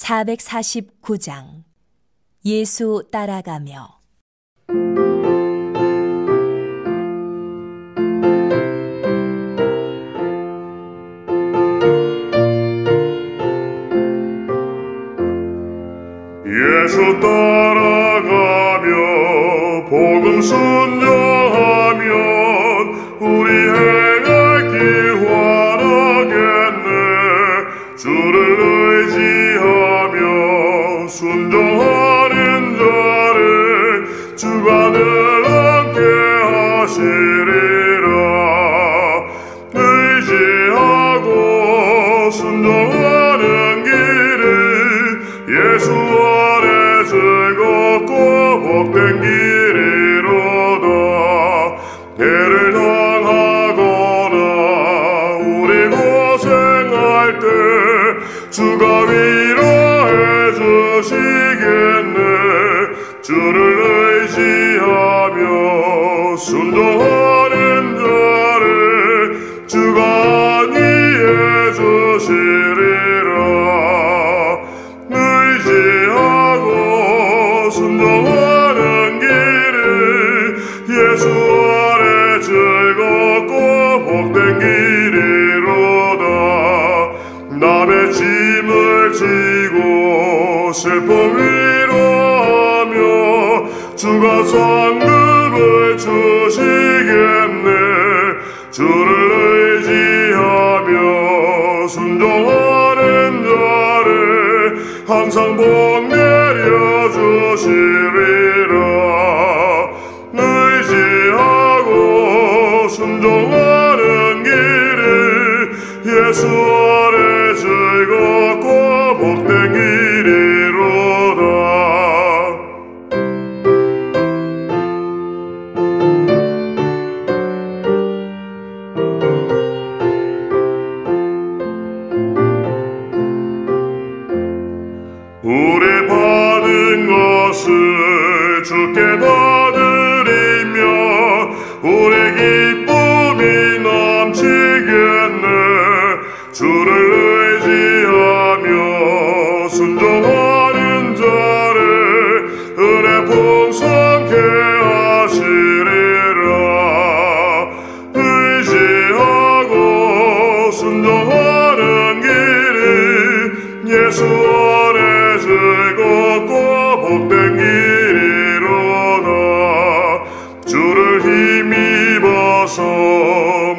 449장 예수 따라가며. 예수 따라가며 복음 순종하면 우리 행할 길 환하겠네. 주를 의지하며 순종하는 자를 주가 늘 함께 하시리라. 의지하고 순종하는 길을 예수 즐겁고 복된 길이로다. 해를 당하거나 우리 고생할 때 주가 위로해 주시겠네. 주를 의지하며 순종하는 자를 주가 안위해 주시리라. 순종하는 길을 예수 아래 즐겁고 복된 길이로다. 남의 짐을 지고 슬픔 위로하며 주가 상급을 주시겠네. 주를 의지하며 순종하는 자를 항상 복 내려주시리라. 의지하고 순종하는 길을 예수 아래 즐겁고 복된 길이로다. 우리 받은 것을 주께 받으리며 우리 기쁨이 넘치겠네. 주를 의지하며 순종하는 자를 은혜 풍성케 하시리라. 의지하고 순종하는 길을 예수 즐겁고 복된 길이로다. 주를 힘입어서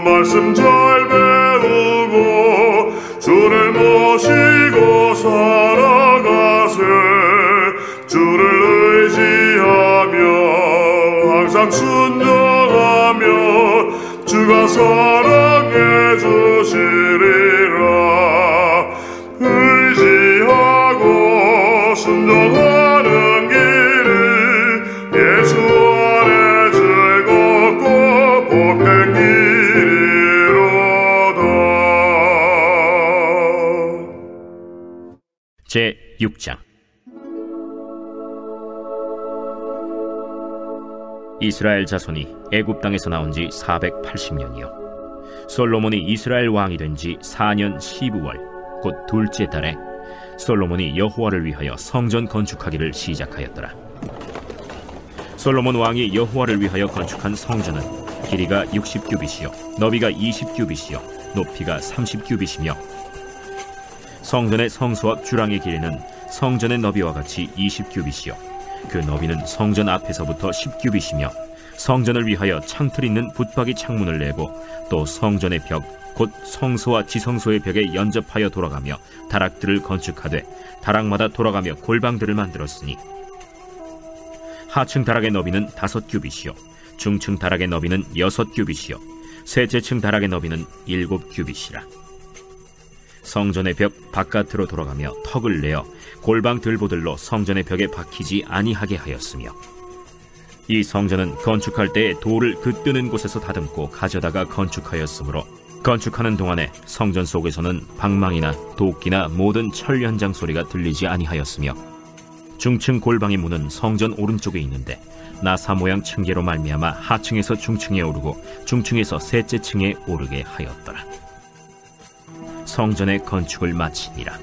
말씀 잘 배우고 주를 모시고 살아가세. 주를 의지하며 항상 순종하며 주가 사랑해 주시리라. 의지하고 순종하는 길을 예수 아래 즐겁고 복된 길이로다. 제6장 이스라엘 자손이 애굽 땅에서 나온 지 480년이요 솔로몬이 이스라엘 왕이 된 지 4년 12월 곧 둘째 달에 솔로몬이 여호와를 위하여 성전 건축하기를 시작하였더라. 솔로몬 왕이 여호와를 위하여 건축한 성전은 길이가 60규빗이요 너비가 20규빗이요 높이가 30규빗이며 성전의 성소 앞 주랑의 길이는 성전의 너비와 같이 20규빗이요 그 너비는 성전 앞에서부터 10규빗이며 성전을 위하여 창틀 있는 붙박이 창문을 내고 또 성전의 벽 곧 성소와 지성소의 벽에 연접하여 돌아가며 다락들을 건축하되 다락마다 돌아가며 골방들을 만들었으니 하층 다락의 너비는 5규빗이요 중층 다락의 너비는 6규빗이요 셋째층 다락의 너비는 7규빗이라. 성전의 벽 바깥으로 돌아가며 턱을 내어 골방 들보들로 성전의 벽에 박히지 아니하게 하였으며 이 성전은 건축할 때에 돌을 그 뜨는 곳에서 다듬고 가져다가 건축하였으므로 건축하는 동안에 성전 속에서는 방망이나 도끼나 모든 철 현장 소리가 들리지 아니하였으며 중층 골방의 문은 성전 오른쪽에 있는데 나사 모양 층계로 말미암아 하층에서 중층에 오르고 중층에서 셋째 층에 오르게 하였더라. 성전의 건축을 마치니라.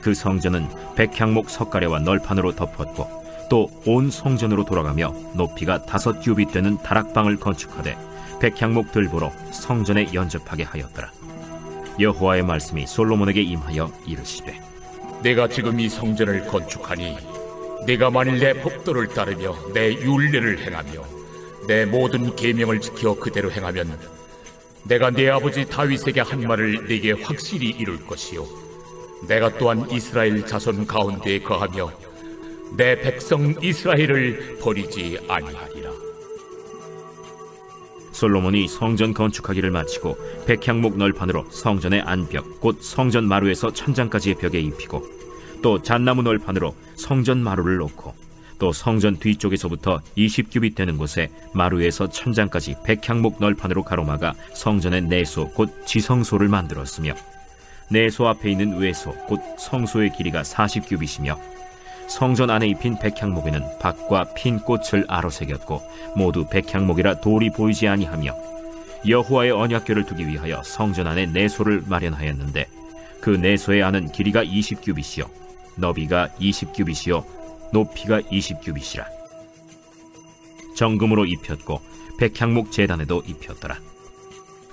그 성전은 백향목 석가래와 널판으로 덮었고 또 온 성전으로 돌아가며 높이가 5규빗 되는 다락방을 건축하되 백향목 들보로 성전에 연접하게 하였더라. 여호와의 말씀이 솔로몬에게 임하여 이르시되 내가 지금 이 성전을 건축하니 네가 만일 내 법도를 따르며 내 율례를 행하며 내 모든 계명을 지켜 그대로 행하면 내가 네 아버지 다윗에게 한 말을 네게 확실히 이룰 것이요 내가 또한 이스라엘 자손 가운데에 거하며 내 백성 이스라엘을 버리지 아니하리라. 솔로몬이 성전 건축하기를 마치고 백향목 널판으로 성전의 안벽 곧 성전 마루에서 천장까지의 벽에 입히고 또 잣나무 널판으로 성전 마루를 놓고 또 성전 뒤쪽에서부터 20규빗 되는 곳에 마루에서 천장까지 백향목 널판으로 가로막아 성전의 내소 곧 지성소를 만들었으며 내소 앞에 있는 외소 곧 성소의 길이가 40규빗이며 성전 안에 입힌 백향목에는 박과 핀 꽃을 아로새겼고 모두 백향목이라 돌이 보이지 아니하며 여호와의 언약궤를 두기 위하여 성전 안에 내소를 마련하였는데 그 내소의 안은 길이가 20규빗이요 너비가 20규빗이요 높이가 20규빗이라. 정금으로 입혔고 백향목 제단에도 입혔더라.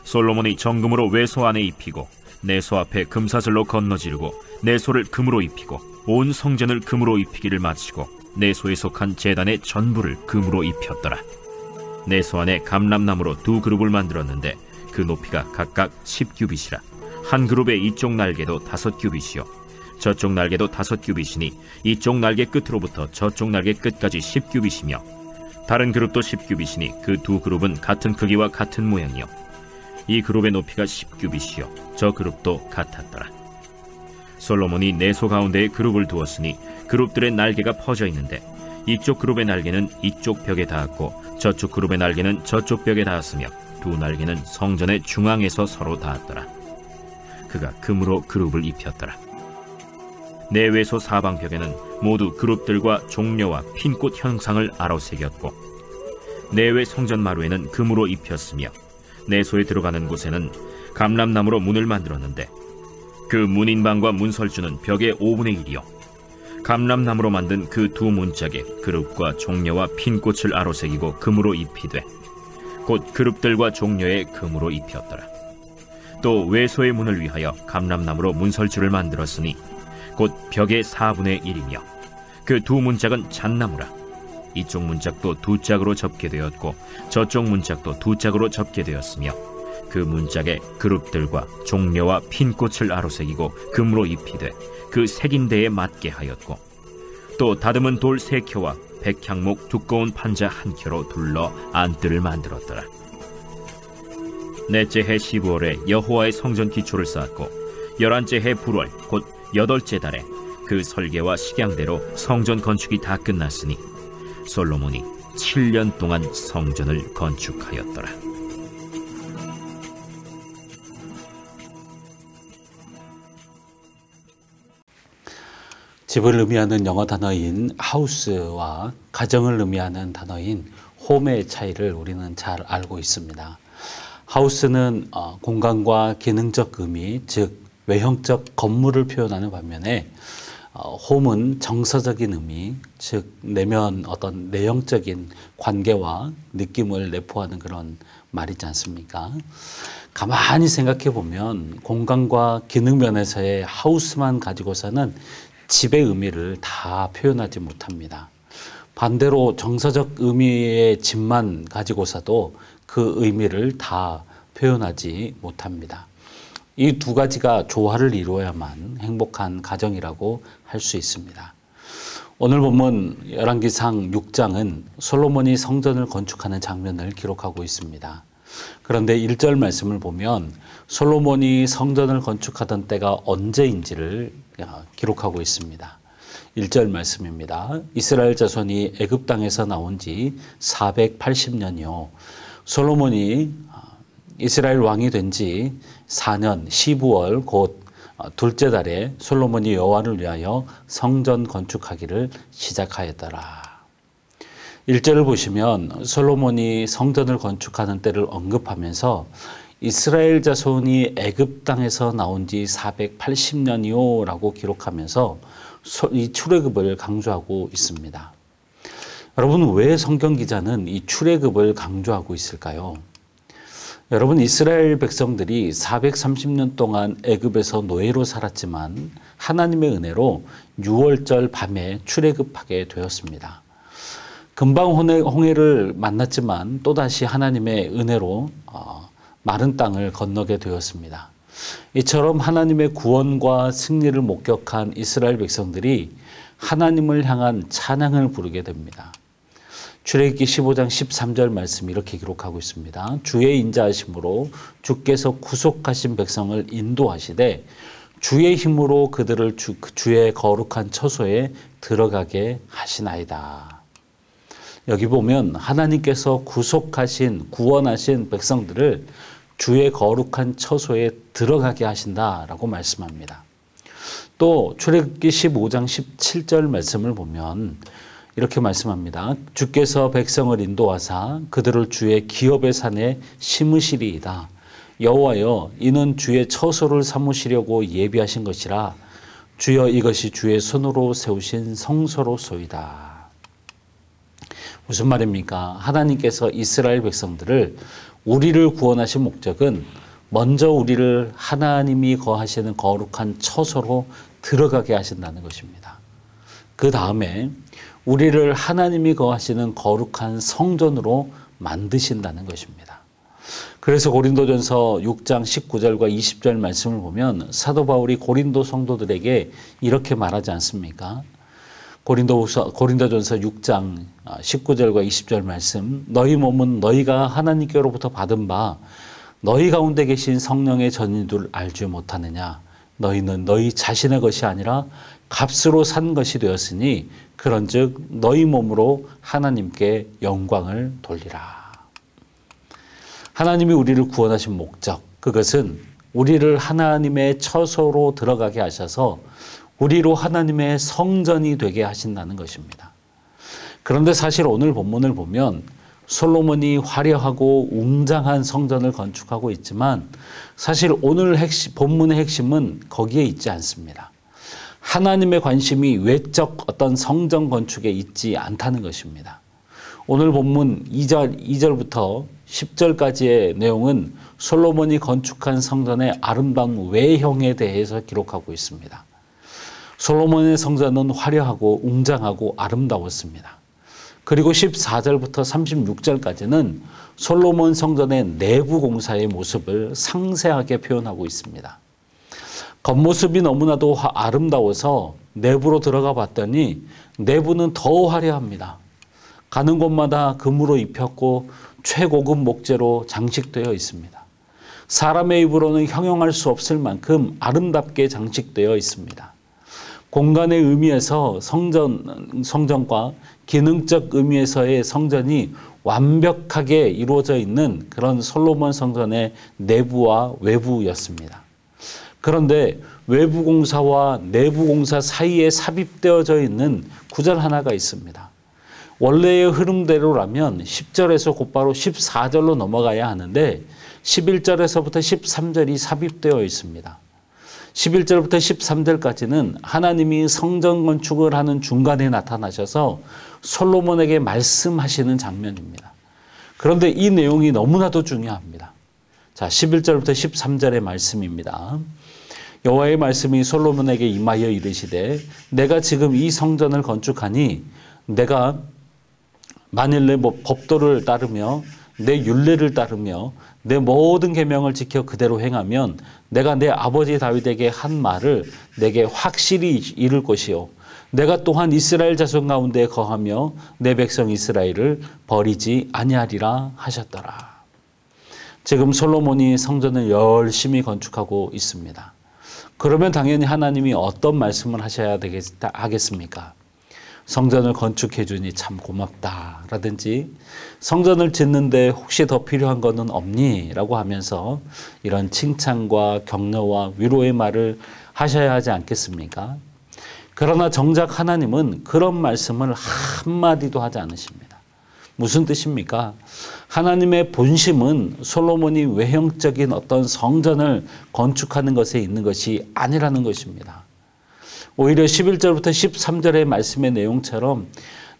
솔로몬이 정금으로 외소 안에 입히고 내소 앞에 금사슬로 건너지르고 내소를 금으로 입히고 온 성전을 금으로 입히기를 마치고 내소에 속한 제단의 전부를 금으로 입혔더라. 내소 안에 감람나무로 2그룹을 만들었는데 그 높이가 각각 10규빗이라. 한 그룹의 이쪽 날개도 5규빗이요 저쪽 날개도 5규빗이니 이쪽 날개 끝으로부터 저쪽 날개 끝까지 10규빗이며 다른 그룹도 10규빗이니 그 2그룹은 같은 크기와 같은 모양이요 이 그룹의 높이가 10규빗이요 저 그룹도 같았더라. 솔로몬이 내소 가운데에 그룹을 두었으니 그룹들의 날개가 퍼져 있는데 이쪽 그룹의 날개는 이쪽 벽에 닿았고 저쪽 그룹의 날개는 저쪽 벽에 닿았으며 두 날개는 성전의 중앙에서 서로 닿았더라. 그가 금으로 그룹을 입혔더라. 내외소 사방벽에는 모두 그룹들과 종려와 핀꽃 형상을 아로새겼고 내외 성전 마루에는 금으로 입혔으며 내소에 들어가는 곳에는 감람나무로 문을 만들었는데 그 문인방과 문설주는 벽의 5분의 1이요 감람나무로 만든 그 2 문짝에 그룹과 종려와 핀꽃을 아로새기고 금으로 입히되 곧 그룹들과 종려에 금으로 입혔더라. 또 외소의 문을 위하여 감람나무로 문설주를 만들었으니 곧 벽의 4분의 1이며 그 2 문짝은 잣나무라. 이쪽 문짝도 2짝으로 접게 되었고 저쪽 문짝도 2짝으로 접게 되었으며 그 문짝에 그룹들과 종려와 핀꽃을 아로새기고 금으로 입히되 그 색인대에 맞게 하였고 또 다듬은 돌 3켜와 백향목 두꺼운 판자 1켜로 둘러 안뜰을 만들었더라. 넷째 해 15월에 여호와의 성전 기초를 쌓았고 11째 해 불월 곧 8째 달에 그 설계와 식양대로 성전 건축이 다 끝났으니 솔로몬이 7년 동안 성전을 건축하였더라. 집을 의미하는 영어 단어인 하우스와 가정을 의미하는 단어인 홈의 차이를 우리는 잘 알고 있습니다. 하우스는 공간과 기능적 의미, 즉 외형적 건물을 표현하는 반면에 홈은 정서적인 의미, 즉 내면 어떤 내형적인 관계와 느낌을 내포하는 그런 말이지 않습니까? 가만히 생각해 보면 공간과 기능 면에서의 하우스만 가지고서는 집의 의미를 다 표현하지 못합니다. 반대로 정서적 의미의 집만 가지고서도 그 의미를 다 표현하지 못합니다. 이 2가지가 조화를 이루어야만 행복한 가정이라고 할 수 있습니다. 오늘 본문 열왕기상 6장은 솔로몬이 성전을 건축하는 장면을 기록하고 있습니다. 그런데 1절 말씀을 보면 솔로몬이 성전을 건축하던 때가 언제인지를 기록하고 있습니다. 1절 말씀입니다. 이스라엘 자손이 애굽 땅에서 나온 지 480년이요. 솔로몬이 이스라엘 왕이 된 지 4년 12월 곧 둘째 달에 솔로몬이 여호와를 위하여 성전 건축하기를 시작하였더라. 1절을 보시면 솔로몬이 성전을 건축하는 때를 언급하면서 이스라엘 자손이 애굽 땅에서 나온 지 480년이요라고 기록하면서 이 출애굽을 강조하고 있습니다. 여러분, 왜 성경 기자는 이 출애굽을 강조하고 있을까요? 여러분, 이스라엘 백성들이 430년 동안 애굽에서 노예로 살았지만 하나님의 은혜로 6월절 밤에 출애굽하게 되었습니다. 금방 홍해를 만났지만 또다시 하나님의 은혜로 마른 땅을 건너게 되었습니다. 이처럼 하나님의 구원과 승리를 목격한 이스라엘 백성들이 하나님을 향한 찬양을 부르게 됩니다. 출애굽기 15장 13절 말씀 이렇게 기록하고 있습니다. 주의 인자하심으로 주께서 구속하신 백성을 인도하시되 주의 힘으로 그들을 주의 거룩한 처소에 들어가게 하시나이다. 여기 보면 하나님께서 구원하신 백성들을 주의 거룩한 처소에 들어가게 하신다라고 말씀합니다. 또 출애굽기 15장 17절 말씀을 보면 이렇게 말씀합니다. 주께서 백성을 인도하사 그들을 주의 기업의 산에 심으시리이다. 여호와여, 이는 주의 처소를 삼으시려고 예비하신 것이라. 주여, 이것이 주의 손으로 세우신 성소로소이다. 무슨 말입니까? 하나님께서 이스라엘 백성들을 우리를 구원하신 목적은 먼저 우리를 하나님이 거하시는 거룩한 처소로 들어가게 하신다는 것입니다. 그 다음에 우리를 하나님이 거하시는 거룩한 성전으로 만드신다는 것입니다. 그래서 고린도전서 6장 19절과 20절 말씀을 보면 사도 바울이 고린도 성도들에게 이렇게 말하지 않습니까? 고린도전서 6장 19절과 20절 말씀, 너희 몸은 너희가 하나님께로부터 받은 바 너희 가운데 계신 성령의 전인 줄 알지 못하느냐. 너희는 너희 자신의 것이 아니라 값으로 산 것이 되었으니 그런즉 너희 몸으로 하나님께 영광을 돌리라. 하나님이 우리를 구원하신 목적, 그것은 우리를 하나님의 처소로 들어가게 하셔서 우리로 하나님의 성전이 되게 하신다는 것입니다. 그런데 사실 오늘 본문을 보면 솔로몬이 화려하고 웅장한 성전을 건축하고 있지만 사실 오늘 본문의 핵심은 거기에 있지 않습니다. 하나님의 관심이 외적 어떤 성전 건축에 있지 않다는 것입니다. 오늘 본문 2절부터 10절까지의 내용은 솔로몬이 건축한 성전의 아름다운 외형에 대해서 기록하고 있습니다. 솔로몬의 성전은 화려하고 웅장하고 아름다웠습니다. 그리고 14절부터 36절까지는 솔로몬 성전의 내부 공사의 모습을 상세하게 표현하고 있습니다. 겉모습이 너무나도 아름다워서 내부로 들어가 봤더니 내부는 더 화려합니다. 가는 곳마다 금으로 입혔고 최고급 목재로 장식되어 있습니다. 사람의 입으로는 형용할 수 없을 만큼 아름답게 장식되어 있습니다. 공간의 의미에서 성전과 기능적 의미에서의 성전이 완벽하게 이루어져 있는 그런 솔로몬 성전의 내부와 외부였습니다. 그런데 외부 공사와 내부 공사 사이에 삽입되어져 있는 구절 하나가 있습니다. 원래의 흐름대로라면 10절에서 곧바로 14절로 넘어가야 하는데 11절에서부터 13절이 삽입되어 있습니다. 11절부터 13절까지는 하나님이 성전 건축을 하는 중간에 나타나셔서 솔로몬에게 말씀하시는 장면입니다. 그런데 이 내용이 너무나도 중요합니다. 자, 11절부터 13절의 말씀입니다. 여호와의 말씀이 솔로몬에게 임하여 이르시되 내가 지금 이 성전을 건축하니 내가 만일 내 법도를 따르며 내 율례를 따르며 내 모든 계명을 지켜 그대로 행하면 내가 내 아버지 다윗에게 한 말을 내게 확실히 이룰 것이요 내가 또한 이스라엘 자손 가운데 거하며 내 백성 이스라엘을 버리지 아니하리라 하셨더라. 지금 솔로몬이 성전을 열심히 건축하고 있습니다. 그러면 당연히 하나님이 어떤 말씀을 하셔야 하겠습니까? 성전을 건축해 주니 참 고맙다 라든지 성전을 짓는데 혹시 더 필요한 것은 없니? 라고 하면서 이런 칭찬과 격려와 위로의 말을 하셔야 하지 않겠습니까? 그러나 정작 하나님은 그런 말씀을 한마디도 하지 않으십니다. 무슨 뜻입니까? 하나님의 본심은 솔로몬이 외형적인 어떤 성전을 건축하는 것에 있는 것이 아니라는 것입니다. 오히려 11절부터 13절의 말씀의 내용처럼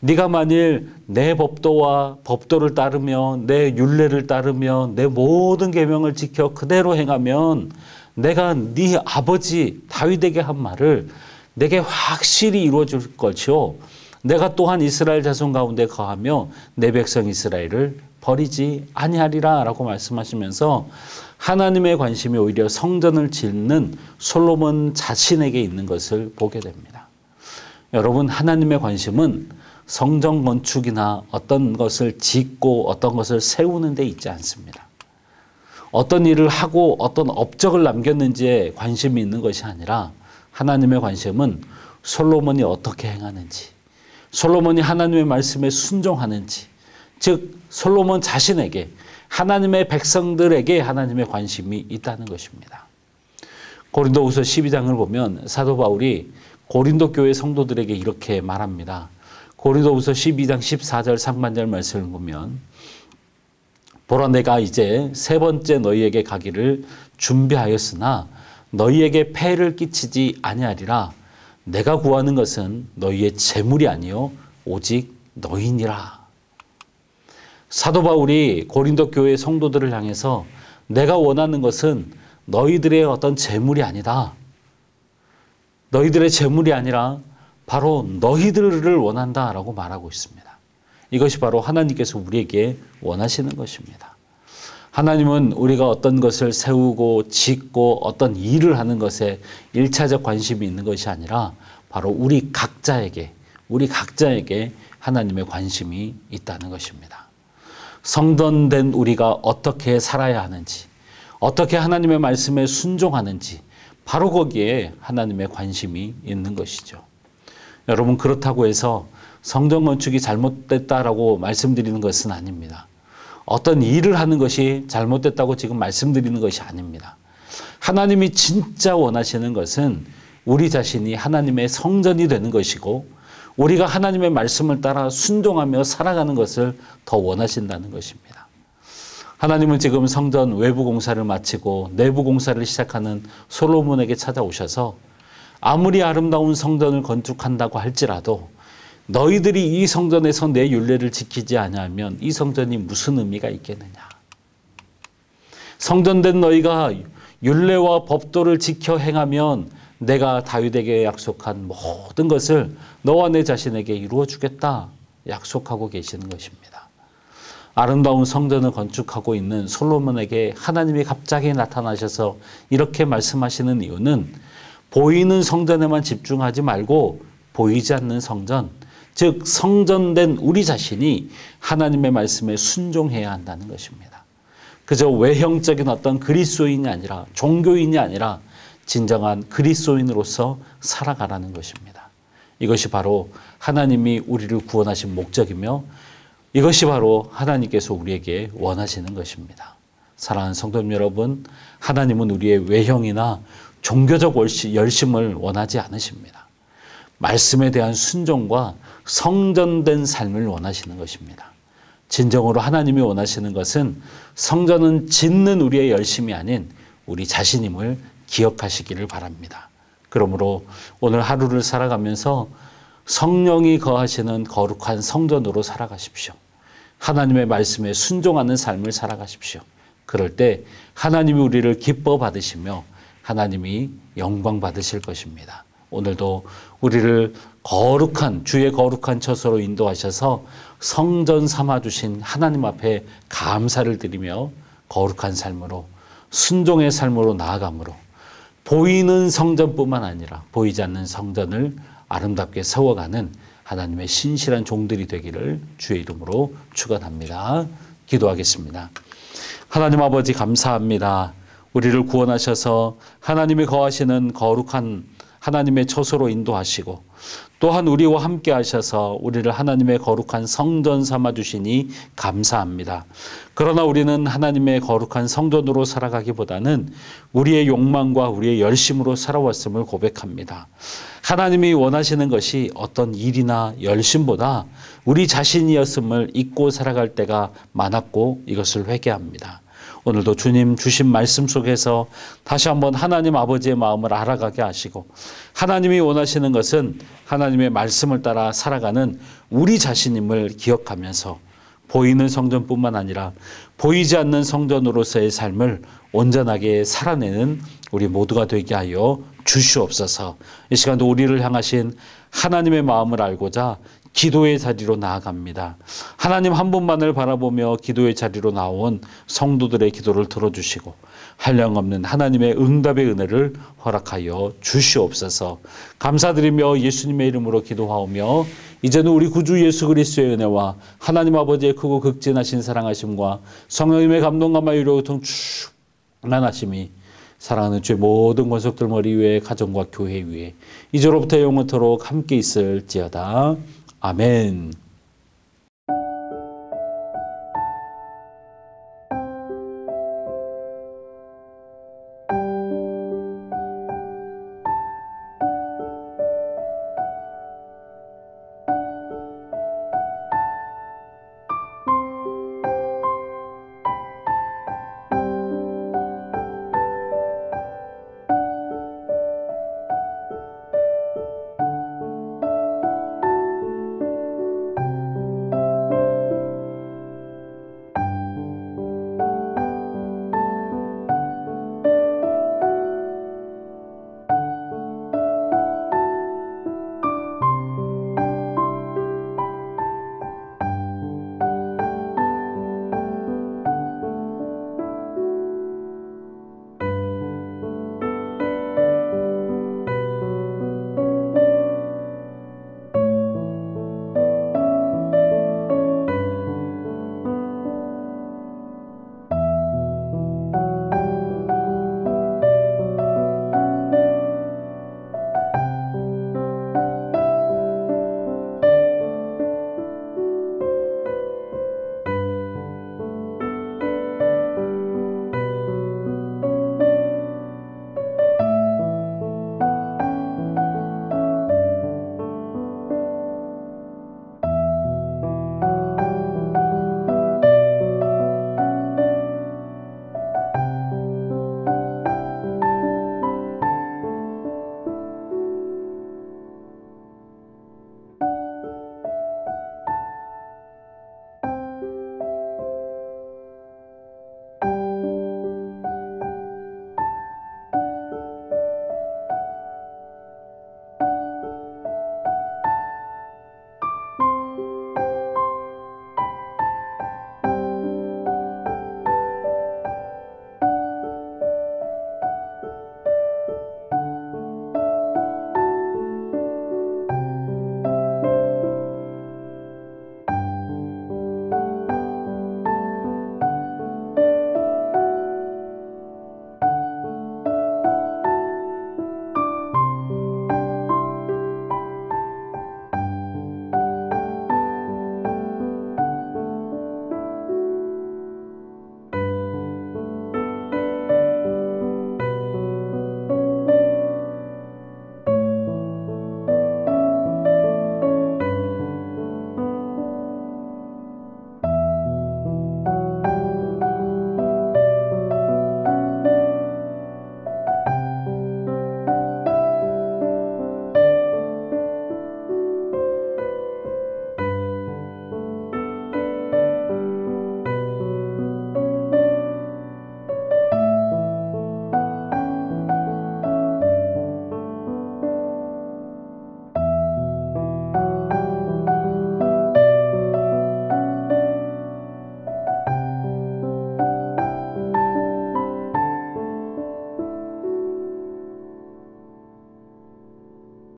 네가 만일 내 법도와 법도를 따르며 내 율례를 따르며 내 모든 계명을 지켜 그대로 행하면 내가 네 아버지 다윗에게 한 말을 내게 확실히 이루어 줄 것이요 내가 또한 이스라엘 자손 가운데 거하며 내 백성 이스라엘을 버리지 아니하리라 라고 말씀하시면서 하나님의 관심이 오히려 성전을 짓는 솔로몬 자신에게 있는 것을 보게 됩니다. 여러분, 하나님의 관심은 성전 건축이나 어떤 것을 짓고 어떤 것을 세우는 데 있지 않습니다. 어떤 일을 하고 어떤 업적을 남겼는지에 관심이 있는 것이 아니라 하나님의 관심은 솔로몬이 어떻게 행하는지, 솔로몬이 하나님의 말씀에 순종하는지, 즉 솔로몬 자신에게 하나님의 백성들에게 하나님의 관심이 있다는 것입니다. 고린도후서 12장을 보면 사도 바울이 고린도 교회 성도들에게 이렇게 말합니다. 고린도후서 12장 14절 상반절 말씀을 보면 보라 내가 이제 세 번째 너희에게 가기를 준비하였으나 너희에게 폐를 끼치지 아니하리라. 내가 구하는 것은 너희의 재물이 아니요 오직 너희니라. 사도 바울이 고린도 교회 성도들을 향해서 내가 원하는 것은 너희들의 어떤 재물이 아니다. 너희들의 재물이 아니라 바로 너희들을 원한다라고 말하고 있습니다. 이것이 바로 하나님께서 우리에게 원하시는 것입니다. 하나님은 우리가 어떤 것을 세우고 짓고 어떤 일을 하는 것에 일차적 관심이 있는 것이 아니라 바로 우리 각자에게 하나님의 관심이 있다는 것입니다. 성전된 우리가 어떻게 살아야 하는지, 어떻게 하나님의 말씀에 순종하는지 바로 거기에 하나님의 관심이 있는 것이죠. 여러분, 그렇다고 해서 성전 건축이 잘못됐다라고 말씀드리는 것은 아닙니다. 어떤 일을 하는 것이 잘못됐다고 지금 말씀드리는 것이 아닙니다. 하나님이 진짜 원하시는 것은 우리 자신이 하나님의 성전이 되는 것이고 우리가 하나님의 말씀을 따라 순종하며 살아가는 것을 더 원하신다는 것입니다. 하나님은 지금 성전 외부 공사를 마치고 내부 공사를 시작하는 솔로몬에게 찾아오셔서 아무리 아름다운 성전을 건축한다고 할지라도 너희들이 이 성전에서 내 율례를 지키지 아니하면 이 성전이 무슨 의미가 있겠느냐. 성전된 너희가 율례와 법도를 지켜 행하면 내가 다윗에게 약속한 모든 것을 너와 내 자신에게 이루어 주겠다 약속하고 계시는 것입니다. 아름다운 성전을 건축하고 있는 솔로몬에게 하나님이 갑자기 나타나셔서 이렇게 말씀하시는 이유는 보이는 성전에만 집중하지 말고 보이지 않는 성전, 즉 성전된 우리 자신이 하나님의 말씀에 순종해야 한다는 것입니다. 그저 외형적인 어떤 그리스도인이 아니라 종교인이 아니라 진정한 그리스도인으로서 살아가라는 것입니다. 이것이 바로 하나님이 우리를 구원하신 목적이며 이것이 바로 하나님께서 우리에게 원하시는 것입니다. 사랑하는 성도 여러분, 하나님은 우리의 외형이나 종교적 열심을 원하지 않으십니다. 말씀에 대한 순종과 성전된 삶을 원하시는 것입니다. 진정으로 하나님이 원하시는 것은 성전은 짓는 우리의 열심이 아닌 우리 자신임을 기억하시기를 바랍니다. 그러므로 오늘 하루를 살아가면서 성령이 거하시는 거룩한 성전으로 살아가십시오. 하나님의 말씀에 순종하는 삶을 살아가십시오. 그럴 때 하나님이 우리를 기뻐 받으시며 하나님이 영광 받으실 것입니다. 오늘도 우리를 거룩한 주의 거룩한 처소로 인도하셔서 성전 삼아주신 하나님 앞에 감사를 드리며 거룩한 삶으로 순종의 삶으로 나아감으로 보이는 성전뿐만 아니라 보이지 않는 성전을 아름답게 세워가는 하나님의 신실한 종들이 되기를 주의 이름으로 축원합니다. 기도하겠습니다. 하나님 아버지 감사합니다. 우리를 구원하셔서 하나님이 거하시는 거룩한 하나님의 처소로 인도하시고 또한 우리와 함께 하셔서 우리를 하나님의 거룩한 성전 삼아 주시니 감사합니다. 그러나 우리는 하나님의 거룩한 성전으로 살아가기보다는 우리의 욕망과 우리의 열심으로 살아왔음을 고백합니다. 하나님이 원하시는 것이 어떤 일이나 열심보다 우리 자신이었음을 잊고 살아갈 때가 많았고 이것을 회개합니다. 오늘도 주님 주신 말씀 속에서 다시 한번 하나님 아버지의 마음을 알아가게 하시고 하나님이 원하시는 것은 하나님의 말씀을 따라 살아가는 우리 자신임을 기억하면서 보이는 성전뿐만 아니라 보이지 않는 성전으로서의 삶을 온전하게 살아내는 우리 모두가 되게 하여 주시옵소서. 이 시간도 우리를 향하신 하나님의 마음을 알고자 기도의 자리로 나아갑니다. 하나님 한 분만을 바라보며 기도의 자리로 나온 성도들의 기도를 들어주시고 한량없는 하나님의 응답의 은혜를 허락하여 주시옵소서. 감사드리며 예수님의 이름으로 기도하오며 이제는 우리 구주 예수 그리스도의 은혜와 하나님 아버지의 크고 극진하신 사랑하심과 성령님의 감동감화 위로 충만하심이 사랑하는 주의 모든 권속들 머리 위에 가정과 교회 위에 이제로부터 영원토록 함께 있을지어다. 아멘.